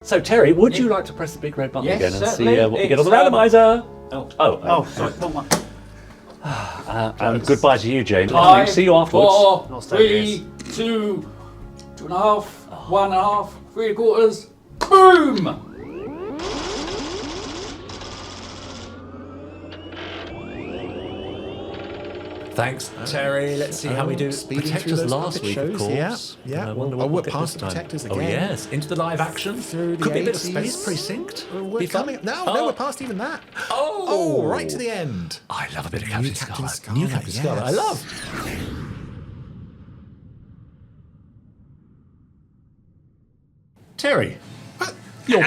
So, Terry, would you like to press the big red button Yes, again and certainly. see what we get on the It's, randomiser? Sorry, come on. And goodbye to you, James. Five, See you afterwards. 4, 3, 2, 2.5, 1.5, 3/4. Boom! Thanks, Terry. Let's see how we do. Speeding through Protectors those last puppet week, shows, of course. Yeah. I wonder we're we'll get past this the time. Protectors Oh, again. yes. Into the live action. Through the Could be a bit of 80s. Space Precinct. We're Be fun. coming. No, Oh. we're past even that. Oh. Right to the end. I love a bit of Captain Captain Scarlet. New Scarlet, Captain Scarlet. I yes. love. Terry, you're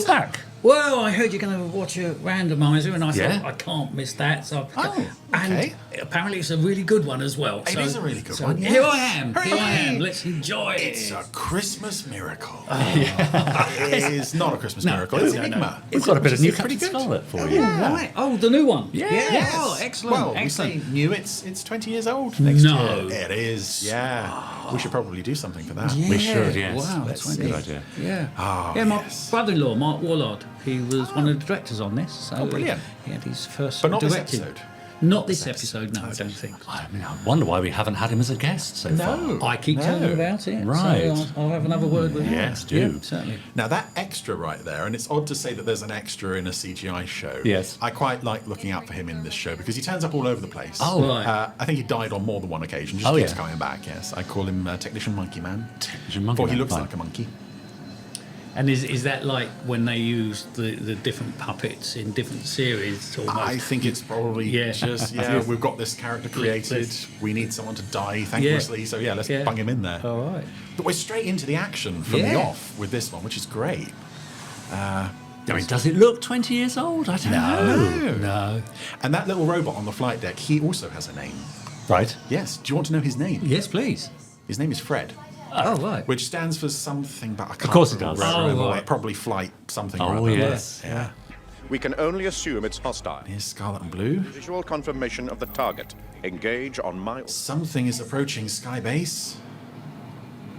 back. Well, I heard you're going to watch a randomiser, and I Yeah. thought I can't miss that. So, Oh, and okay. apparently it's a really good one as well. It is a really good so one, Here yes. I am. Here I am. Let's enjoy It's it. a Christmas miracle. It is not a Christmas miracle. It's Enigma. We've got a bit of new Which is pretty Captain good. Scarlet for Oh, you. right. Oh, the new one. Yes. Oh, excellent. Well, excellent. we say new. It's 20 years old next No. year. It is. Yeah. We should probably do something for that. We should, yes. Wow, That's 20. a good idea. Yeah. Oh, yeah, my yes. brother-in-law, Mark Warlord, he was one of the directors on this. So brilliant. He had his first But not this directing. episode. Not this episode, no, I don't think. I mean, I wonder why we haven't had him as a guest so far. I keep telling him about it. Right. So I'll have another word with him. Yes, do. Yeah, certainly. Now that extra right there, and it's odd to say that there's an extra in a CGI show. Yes. I quite like looking out for him in this show because he turns up all over the place. Oh. Right. I think he died on more than one occasion. Just Oh, keeps yeah. coming back. Yes, I call him Technician Monkey Man. Technician Monkey For he Man, looks fine. like a monkey. And is that like when they use the different puppets in different series? Almost? I think it's probably Yeah. just we've got this character created. We need someone to die thanklessly. So let's Yeah. bung him in there. All right. But we're straight into the action from the Yeah. off with this one, which is great. I mean, does it look 20 years old? I don't know. No. And that little robot on the flight deck, he also has a name. Right. Yes. Do you want to know his name? Yes, please. His name is Fred. Oh, right. Which stands for something, but I can't course it remember. does. Remember Oh, what. right. Probably flight something or Oh, other. yes. Yeah. We can only assume it's hostile. Here's Scarlet and Blue. Visual confirmation of the target. Engage on my... Something is approaching Skybase.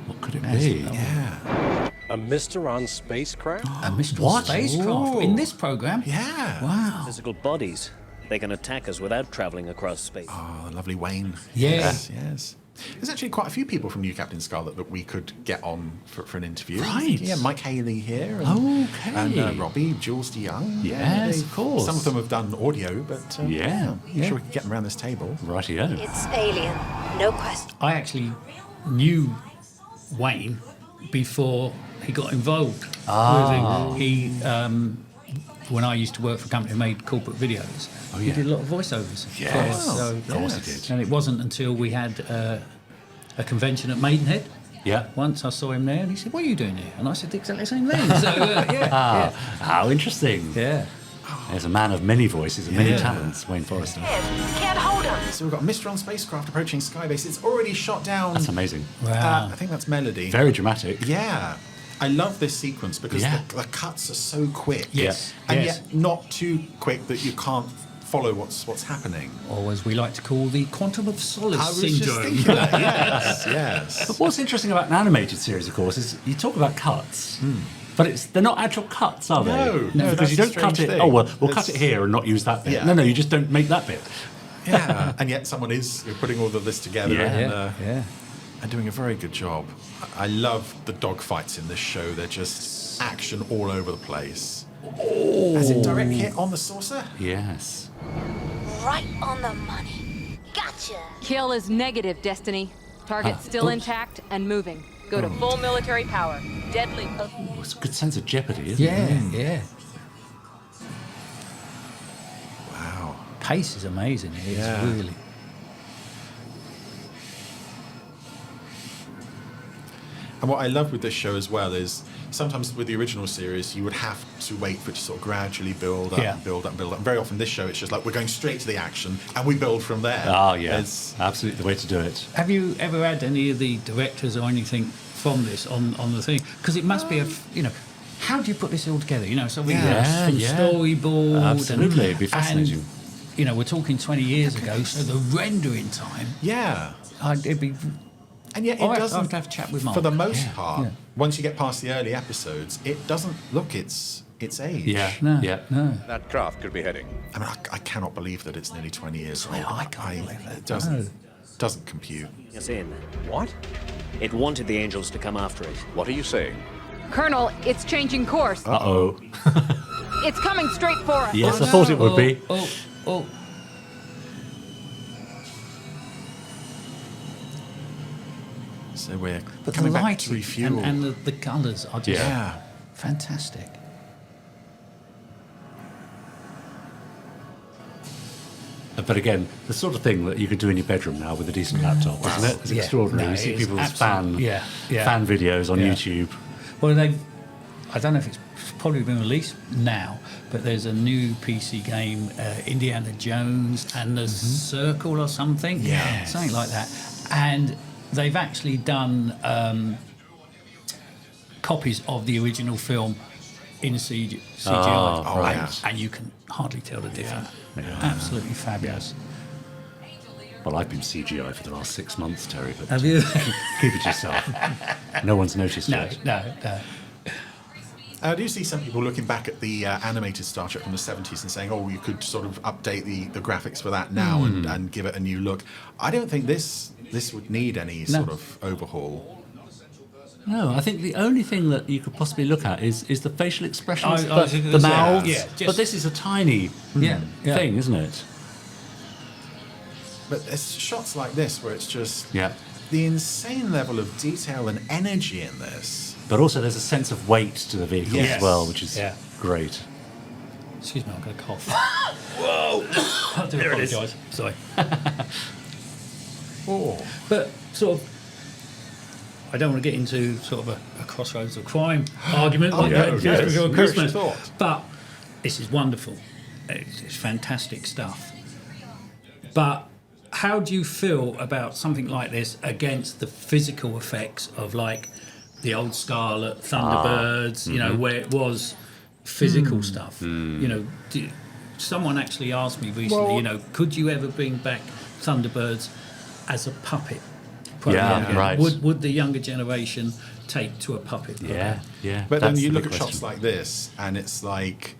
What could it be? Yeah. A Mysteron spacecraft? A mystery What? spacecraft Ooh. in this program? Yeah. Wow. Physical bodies. They can attack us without traveling across space. Oh, the lovely Wayne. Yeah. Yes. There's actually quite a few people from New Captain Scarlet that we could get on for an interview. Right. Yeah, Mike Haley here. And, Okay. And Robbie, Jules DeYoung. Yes, they- of course. Some of them have done audio, but Yeah. I'm sure we could get them around this table. Rightio. It's alien, no question. I actually knew Wayne before he got involved with it. He, when I used to work for a company that made corporate videos, he yeah. did a lot of voiceovers. Yes. for us. So, Of course he did. And it wasn't until we had a convention at Maidenhead. Yeah. Once I saw him there, and he said, "What are you doing here?" And I said, "Exactly the same thing." So yeah. How interesting. Yeah. There's a man of many voices and many talents, Wayne Forrester. Can't hold him. So we've got a Mysteron spacecraft approaching Skybase. It's already shot down. That's amazing. Wow. I think that's Melody. Very dramatic. Yeah. I love this sequence because Yeah. the cuts are so quick. Yes. And Yes. yet not too quick that you can't follow what's happening. Or as we like to call the quantum of solace I was just syndrome. thinking that. Yes, yes. But what's interesting about an animated series, of course, is you talk about cuts, but they're not actual cuts, are they? No, because that's you the don't cut strange it. thing. Oh well, we'll It's- cut it here and not use that bit. Yeah. No, you just don't make that bit. Yeah. And yet someone is putting all of this together Yeah. and doing a very good job. I love the dogfights in this show. They're just action all over the place. Has it direct hit on the saucer? Yes. Right on the money. Gotcha. Kill is negative, Destiny. Target still intact and moving. Go to full military power. Deadly. Oh, it's a good sense of jeopardy, isn't it? Yeah. Wow. Pace is amazing. It is Yeah. really. And what I love with this show as well is sometimes with the original series you would have to wait for it to sort of gradually build up Yeah. and build up and build up. And very often this show it's just like we're going straight to the action and we build from there. Ah, yeah. It's- Absolutely the way to do it. Have you ever had any of the directors or anything from this on the thing? Because it must be how do you put this all together? So we Yeah, from yeah. storyboard. Absolutely, it'd be fascinating. And, we're talking 20 years ago, so the rendering time, yeah. it'd be And yet I'll it have doesn't. to have a chat with Mark. For the most part, yeah. once you get past the early episodes, it doesn't look its age. Yeah. No, Yeah. no. That craft could be heading. I mean, I cannot believe that it's nearly 20 years old. I can't believe that. It doesn't compute. Us in. What? It wanted the angels to come after it. What are you saying? Colonel, it's changing course. Uh-oh. It's coming straight for us. Yes, I thought it would be. Oh. So we're But the coming back to lighting refuel. and the colours are just yeah. fantastic. But again, the sort of thing that you could do in your bedroom now with a decent laptop, isn't it? It's extraordinary. No, You see it is people's fan absolute- videos on Yeah. YouTube. Well, I don't know if it's probably been released now, but there's a new PC game, Indiana Jones and the Circle or something. Yes. Something like that. And they've actually done copies of the original film in CGI. Oh, right. Yeah. And you can hardly tell the difference. Absolutely fabulous. Well, I've been CGI for the last 6 months, Terry, but Have you? keep it to yourself. No one's noticed yet. No. I do see some people looking back at the animated Star Trek from the 70s and saying, oh, you could sort of update the graphics for that now and give it a new look. I don't think this would need any sort of overhaul. No, I think the only thing that you could possibly look at is the facial expressions, I was the gonna say, mouths. yeah, just- But this is a tiny thing, isn't it? But there's shots like this where it's just Yeah. the insane level of detail and energy in this. But also there's a sense of weight to the vehicle Yes. as well, which is Yeah. great. Excuse me, I'm going to cough. Whoa! I do apologise. Sorry. But sort of, I don't want to get into sort of a crossroads of crime argument like no, that just yes. before Nourish Christmas. thought. But this is wonderful. It's fantastic stuff. But how do you feel about something like this against the physical effects of like the old Scarlet, Thunderbirds, you know, where it was physical stuff? You know, someone actually asked me recently, Well- you know, could you ever bring back Thunderbirds as a puppet? Yeah, program? right. Would the younger generation take to a puppet program? Yeah. But then That's you the look big at shots question. like this, and it's like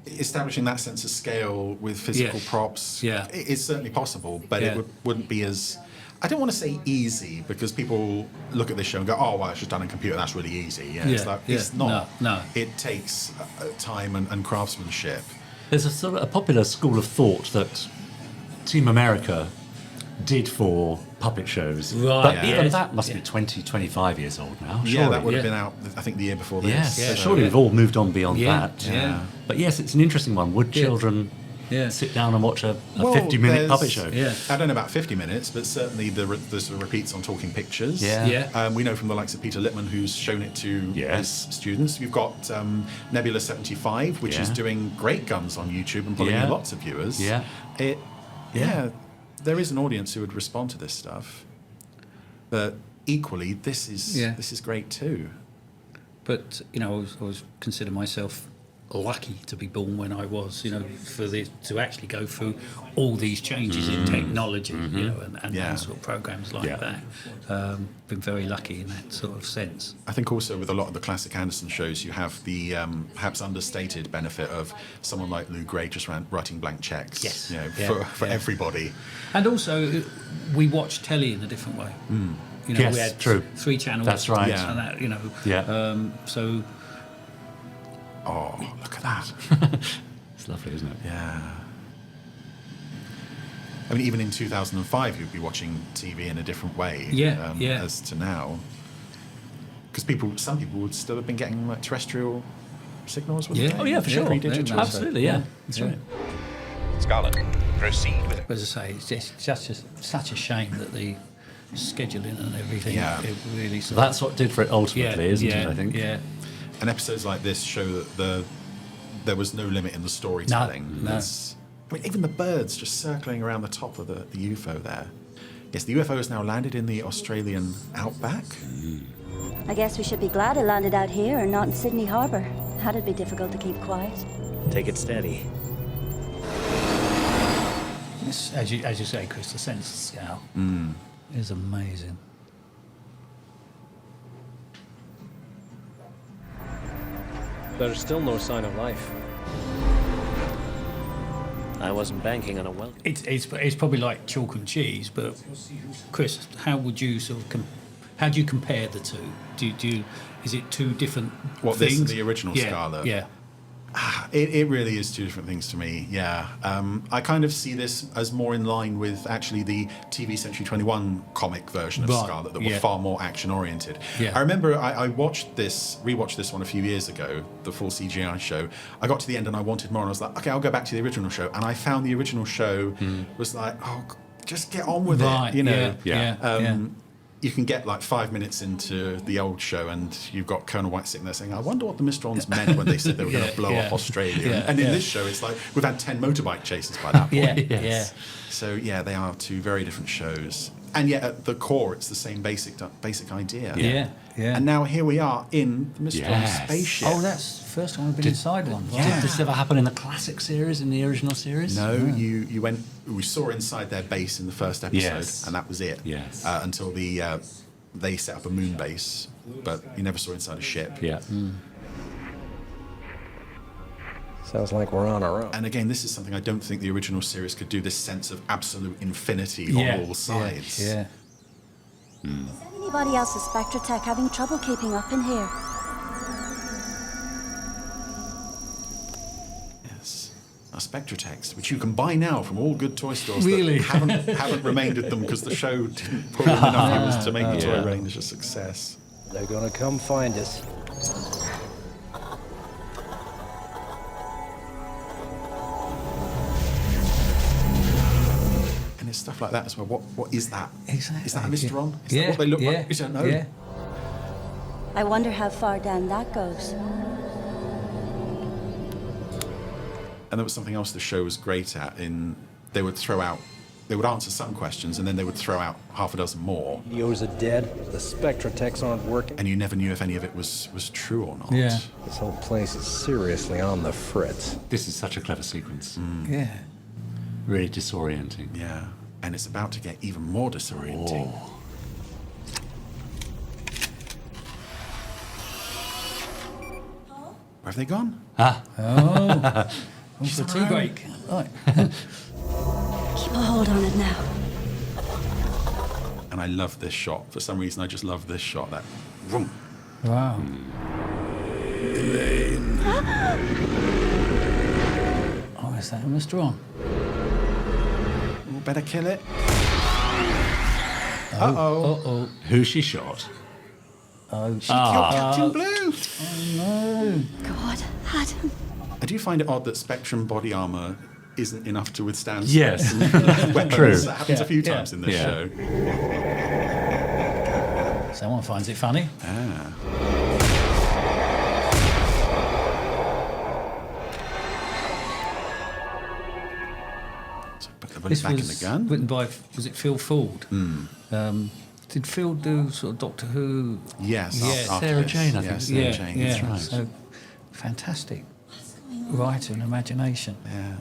establishing that sense of scale with physical Yes. props. Yeah. It is certainly possible, but Yeah. it wouldn't be as. I don't want to say easy because people look at this show and go, "Oh, well, it's just done on a computer. That's really easy." Yeah, it's Yeah, like yeah. it's not. No. It takes time and craftsmanship. There's a sort of a popular school of thought that Team America did for puppet shows. Right, But yeah. even that must Yeah. be 20, 25 years old now. Yeah, surely. that would have Yeah. been out. I think the year before this. Yes, Yeah, so so- surely we've all moved on beyond Yeah, that. yeah. But yes, it's an interesting one. Would Yeah. children Yeah. sit down and watch a Well, 50-minute there's- puppet show? Yeah. I don't know about 50 minutes, but certainly the sort of repeats on Talking Pictures. Yeah. Yeah. We know from the likes of Peter Littman, who's shown it to Yes. his students. You've got Nebula 75, which is Yeah. doing great guns on YouTube and pulling Yeah. in lots of viewers. Yeah. Yeah, there is an audience who would respond to this stuff. But equally, this is great too. But you know, I was consider myself lucky to be born when I was, you know, to actually go through all these changes in technology, you know, and Yeah. sort of programs like Yeah. that. Been very lucky in that sort of sense. I think also with a lot of the classic Anderson shows, you have the perhaps understated benefit of someone like Lou Gray just writing blank checks. Yes. You know, Yeah. for Yeah. everybody. And also, we watch telly in a different way. You know, Yes, we had true. 3 channels. That's right. Yeah. And that, you know. Yeah. So Oh, look at that. It's lovely, isn't it? Yeah. I mean, even in 2005, you'd be watching TV in a different way Yeah, yeah. as to now. Because some people would still have been getting like terrestrial signals, wouldn't Yeah. they? Oh, yeah, for sure. Pre-digital. Absolutely, yeah. That's right. Scarlet, proceed with it. As I say, it's just such a shame that the scheduling and everything, Yeah. it really So that's what did for it ultimately, isn't it, I think? Yeah. And episodes like this show that there was no limit in the storytelling. No. I mean, even the birds just circling around the top of the UFO there. Yes, the UFO has now landed in the Australian outback. I guess we should be glad it landed out here and not in Sydney Harbour. That'd be difficult to keep quiet. Take it steady. As you say, Chris, the sense of scale is amazing. There's still no sign of life. I wasn't banking on a welcome. It's probably like chalk and cheese, but Chris, how would you sort of how do you compare the two? Do you is it two different What, things? this and the original Scarlet? Yeah. It really is two different things to me, yeah. I kind of see this as more in line with actually the TV Century 21 comic version of Scarlet that were far more action-oriented. Yeah. I remember I rewatched this one a few years ago, the full CGI show. I got to the end and I wanted more, and I was like, okay, I'll go back to the original show. And I found the original show was like, oh, just get on with it, you know. You can get like 5 minutes into the old show and you've got Colonel White sitting there saying, I wonder what the Mysterons meant when they said they were going to blow up Australia. And in this show, it's like we've had 10 motorbike chases by that point. So, yeah, they are two very different shows. And yet, at the core, it's the same basic idea. And now here we are in the Mysteron spaceship. Oh, that's the first time I've been inside one. Did this ever happen in the classic series, in the original series? No, you went. We saw inside their base in the first episode, and that was it. Yes. Until they set up a moon base, but you never saw inside a ship. Yeah. Sounds like we're on our own. And again, this is something I don't think the original series could do. This sense of absolute infinity on all sides. Yeah. Is anybody else's Spectre tech having trouble keeping up in here? Yes. Our Spectratechs, which you can buy now from all good toy stores Really? that haven't remained them because the show didn't pull in enough viewers to make the toy range a success. They're gonna come find us. And it's stuff like that as well. What is that? Exactly. Is that a Mysteron? Is that what they look like? You don't know. Yeah. I wonder how far down that goes. And there was something else the show was great at. They would answer some questions and then they would throw out half a dozen more. Yours are dead. The Spectratechs aren't working. And you never knew if any of it was true or not. Yeah. This whole place is seriously on the fritz. This is such a clever sequence. Yeah. Really disorienting. Yeah. And it's about to get even more disorienting. Oh. Where have they gone? Oh. For tea break. Right. Keep a hold on it now. And I love this shot. For some reason, I just love this shot. That vroom. Wow. Elaine. Oh, is that a Mysteron? Oh, better kill it. Uh-oh. Uh-oh. Who she shot? Oh, She killed Captain Blue. no. God, Adam. I do find it odd that Spectrum body armor isn't enough to withstand Yes. weapons. True. That happens a few times in this show. Someone finds it funny. Ah. So put the bullet This back in was the gun. written by, was it Phil Ford? Did Phil do sort of Doctor Who? Yes. Yeah, after Sarah this. Jane, I think. Yeah, Sarah Yeah, Jane. yeah. That's right. So fantastic writer and imagination. Yeah.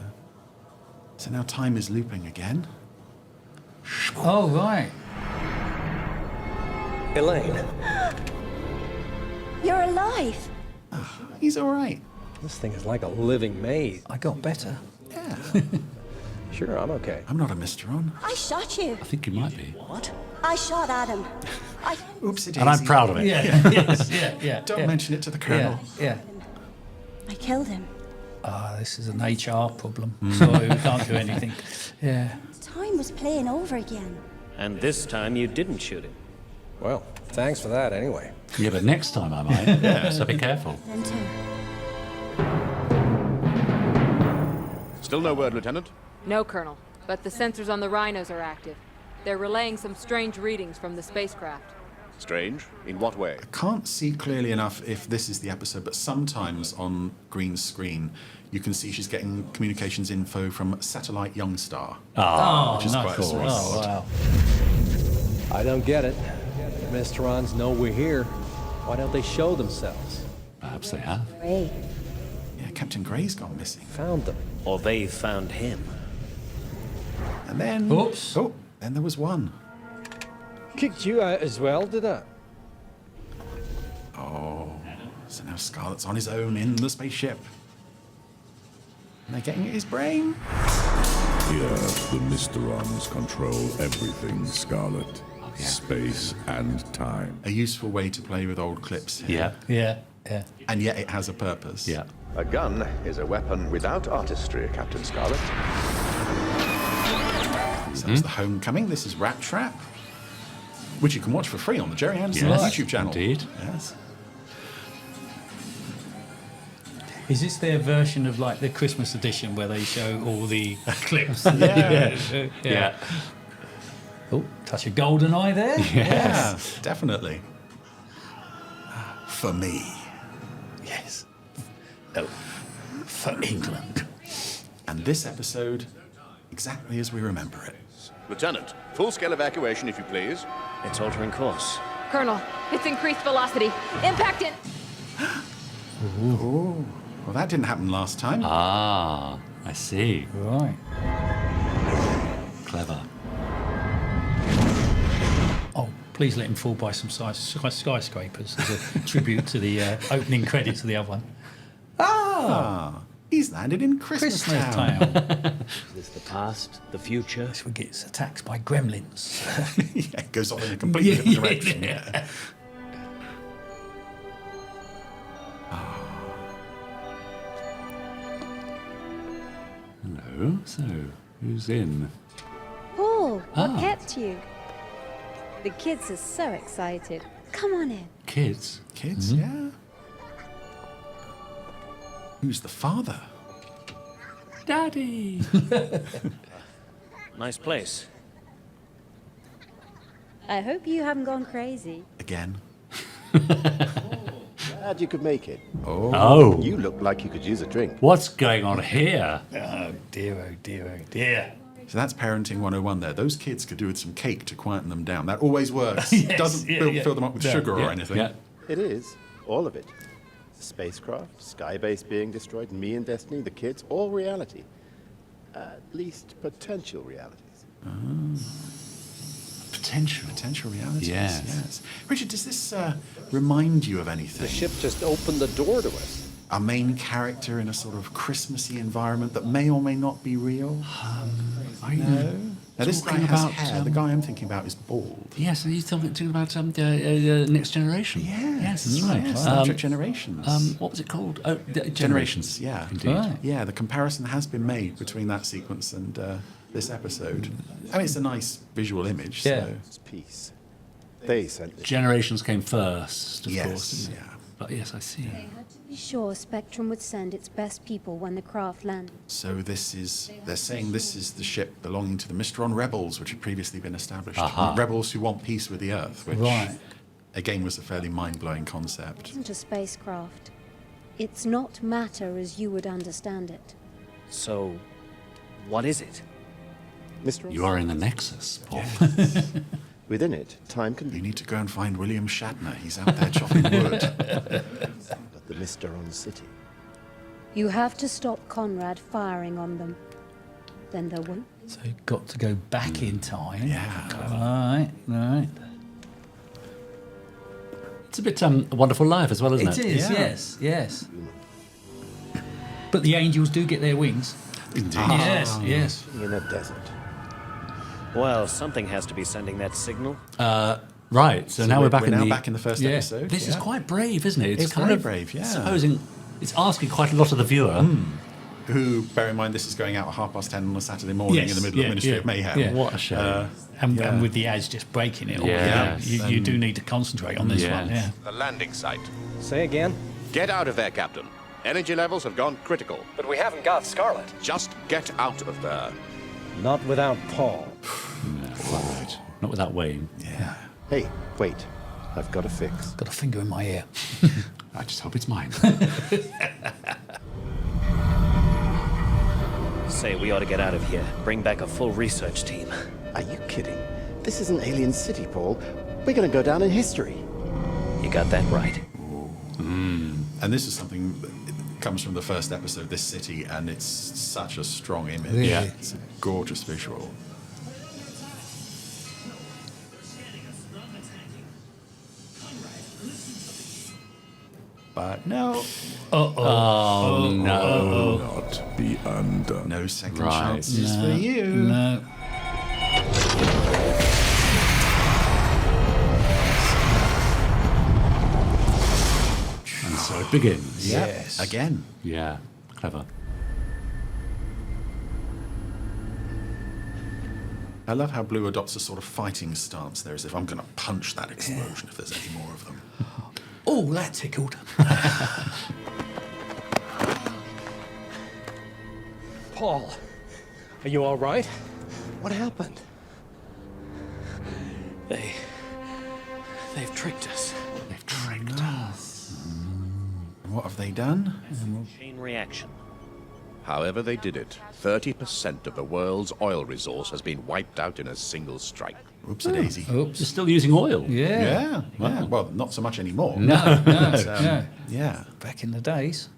So now time is looping again. Oh, right. Elaine, You're alive. He's all right. this thing is like a living maze. I got better. Yeah. Sure, I'm okay. I'm not a Mysteron. I shot you. I think you might be. I shot Adam. Oopsie daisy. And I'm proud of it. Yeah, yes, yeah. Don't mention it to the Colonel. Yeah. I killed him. This is an HR problem, so we can't do anything. Yeah. Time was playing over again. And this time you didn't shoot him. Well, thanks for that anyway. Yeah, but next time I might. So be careful. Then too. Still no word, Lieutenant? No, Colonel, but the sensors on the rhinos are active. They're relaying some strange readings from the spacecraft. Strange? In what way? Can't see clearly enough if this is the episode, but sometimes on green screen you can see she's getting communications info from satellite Youngstar. Which is quite cool. a Oh, wow. I don't get it. The Mysterons know we're here. Why don't they show themselves? Perhaps they have. Great. Yeah, Captain Grey's gone missing. Found them. Or they found him. And then... Oops. Oh, then there was one. Kicked you out as well, did I? Oh, So now Scarlet's on his own in the spaceship. And they're getting at his brain. Here, the Mysterons control everything, Scarlet. Space and time. A useful way to play with old clips here. Yeah. And yet it has a purpose. Yeah. A gun is a weapon without artistry, Captain Scarlet. So that's the Homecoming. This is Rat Trap, which you can watch for free on the Jerry Anderson Yes, YouTube channel. indeed. Yes. Is this their version of like the Christmas edition where they show all the clips? Yeah. Oh, touch of golden eye there. Yeah, definitely. For me. Yes. Oh, for England. And this episode, exactly as we remember it. Lieutenant, full-scale evacuation, if you please. It's altering course. Colonel, it's increased velocity. Impact in. Ooh. Well, that didn't happen last time. Ah, I see. Right. Clever. Oh, please let him fall by some skyscrapers as a tribute to the opening credits of the other one. Ah, he's landed in Christmas Town. Is this the past, the future? This one gets attacked by gremlins. Yeah, it goes off in a completely different direction. Yeah. Hello. So, who's in? Paul, what Ah. kept you? The kids are so excited. Come on in. Kids. Kids, yeah. Who's the father? Daddy. Nice place. I hope you haven't gone crazy. Again. Glad you could make it. Oh. You look like you could use a drink. What's going on here? Oh dear, oh dear, oh dear. So that's parenting 101 there. Those kids could do with some cake to quieten them down. That always works. Yes, Doesn't fill them up with sugar or anything. Yeah. It is. All of it. Spacecraft, skybase being destroyed, me and Destiny, the kids, all reality. At least potential realities. Potential realities. Yes. Richard, does this remind you of anything? The ship just opened the door to us. A main character in a sort of Christmassy environment that may or may not be real? No. Now this guy talking has about, hair. The guy I'm thinking about is bald. Yes, and he's talking about Next Generation. Yes, that's right. yes, Star Trek Generations. What was it called? Oh, Generations, yeah. Indeed. Right. Yeah, the comparison has been made between that sequence and this episode. I mean, it's a nice visual image. Yeah. So. It's peace. They sent it. Generations came first, of Yes, course. yeah. But yes, I see. Be sure Spectrum would send its best people when the craft landed. So they're saying this is the ship belonging to the Mysteron rebels, which had previously been established. Aha. Rebels who want peace with the Earth, which Right. again was a fairly mind-blowing concept. It isn't a spacecraft. It's not matter as you would understand it. So, what is it? Mysteron? You are in the Nexus, Paul. Within it, time can You be. need to go and find William Shatner. He's out there chopping wood. But the Mysteron city. You have to stop Conrad firing on them. Then there won't. So you've got to go back in time. Yeah. Right. It's a bit A Wonderful Life as well, isn't it? It is, Yeah. yes. But the angels do get their wings. Indeed. Yes. In a desert. Well, something has to be sending that signal. Right. So now we're back in the. back in the first Yeah. episode. This is yeah. quite brave, isn't it? It's kind very of brave, yeah. Supposing it's asking quite a lot of the viewer. Who, bear in mind, this is going out at 10:30 on a Saturday morning Yes, in the middle of Ministry of Mayhem. yeah. What a show. And with the ads just breaking it all. Yeah. You do need to concentrate on this one. Yes. Yeah. The landing site. Say again? Get out of there, Captain. Energy levels have gone critical. But we haven't got Scarlet. Just get out of there. Not without Paul. Right. Not without Wayne. Yeah. Hey, wait. I've got a fix. Got a finger in my ear. I just hope it's mine. Say we ought to get out of here. Bring back a full research team. Are you kidding? This is an alien city, Paul. We're going to go down in history. You got that right. And this is something that comes from the first episode, this city, and it's such a strong image. Really? Yeah. It's a gorgeous visual. But No. Oh, no. Not be undone. No second Right. chances for you. No. And so it begins. Yep. Yes. Again. Yeah, clever. I love how Blue adopts a sort of fighting stance there, as if I'm going to punch that explosion if there's any more of them. Oh, that tickled. Paul, are you all right? What happened? They've tricked us. They've tricked us. What have they done? Chain reaction. However they did it, 30% of the world's oil resource has been wiped out in a single strike. Oopsie-daisy. Oops. You're still using oil. Yeah. Yeah. Well, not so much anymore. No. Yeah. Back in the days.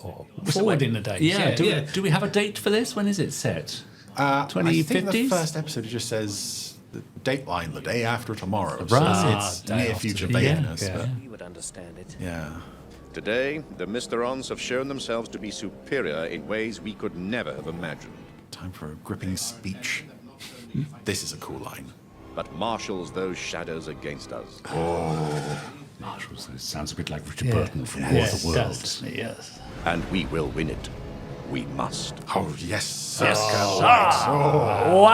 Or forward in the days. Yeah. Do we have a date for this? When is it set? I think the 2050s? first episode just says the dateline, the day after tomorrow. Right. So it's Day near after future tomorrow. vagueness. Yeah. But You would understand it. yeah. Today, the Mysterons have shown themselves to be superior in ways we could never have imagined. Time for a gripping speech. This is a cool line. But marshals those shadows against us. Marshals, it sounds a bit like Richard Burton from War of the Worlds. Yes. And we will win it. We must. Oh, yes.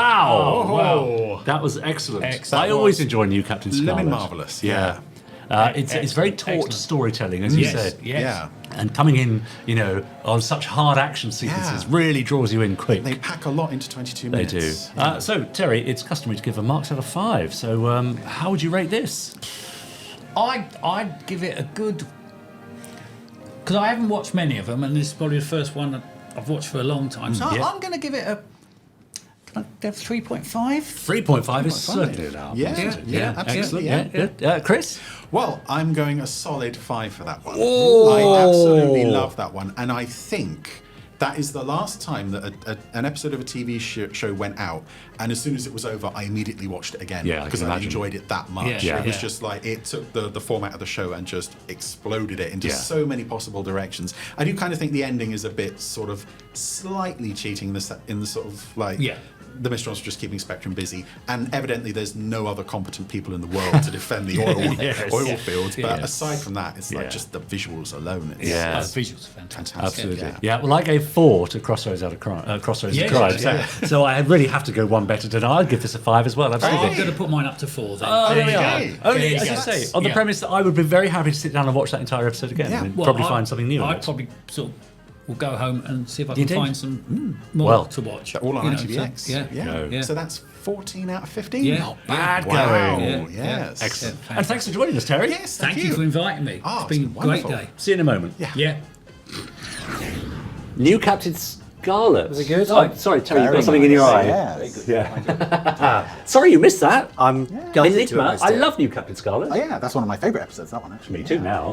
Wow. That was excellent. I always enjoy New Captain Scarlet. Living marvellous. Yeah. It's very taut storytelling, as you said. Yes. Yeah. And coming in, on such hard action sequences really draws you in quick. They pack a lot into 22 They minutes. do. So, Terry, it's customary to give a marks out of 5. So, how would you rate this? I'd give it a good... Because I haven't watched many of them, and this is probably the first one that I've watched for a long time. So I'm going to give it a... Can I go 3.5? 3.5 is certainly allowed. Yeah, absolutely. Excellent. Yeah. Chris? Well, I'm going a solid 5 for that one. I absolutely love that one. And I think that is the last time that an episode of a TV show went out, and as soon as it was over, I immediately watched it again. Yeah, I because can I imagine. enjoyed it that much. Yeah. It was just like, it took the format of the show and just exploded it into so many possible directions. I do kind of think the ending is a bit sort of slightly cheating in the sort of like... Yeah. The Mysterons are just keeping Spectrum busy, and evidently there's no other competent people in the world to defend the oil fields. But aside from that, it's like just the visuals alone. It's, The visuals are fantastic. Absolutely. Yeah. Well, I gave 4 to Crossroads of Crime. So I really have to go one better than I'd give this a 5 as well. Absolutely. I'm going to put mine up to 4 then. Oh, there we you are. go. Only, There as you I go. say, on the premise that I would be very happy to sit down and watch that entire episode again and probably find something new in I'd it. probably sort of will go home and see if I can Indeed. find some more to watch. all on You know, ITVX. so- yeah. So that's 14 out of 15. Yeah. Not bad Wow. going. Yes. Excellent. And thanks for joining us, Terry. Yes, Thank you for inviting me. Oh, It's been a great wonderful. day. See you in a moment. Yeah. New Captain Scarlet. Was it good? Oh, sorry, Terry, you've Very got something in your nice. eye. Yeah, very good. Yeah. Sorry you missed that. I'm gutted to Enigma. have missed I it. love New Captain Scarlet. Oh yeah, that's one of my favourite episodes, that one actually. Me too now.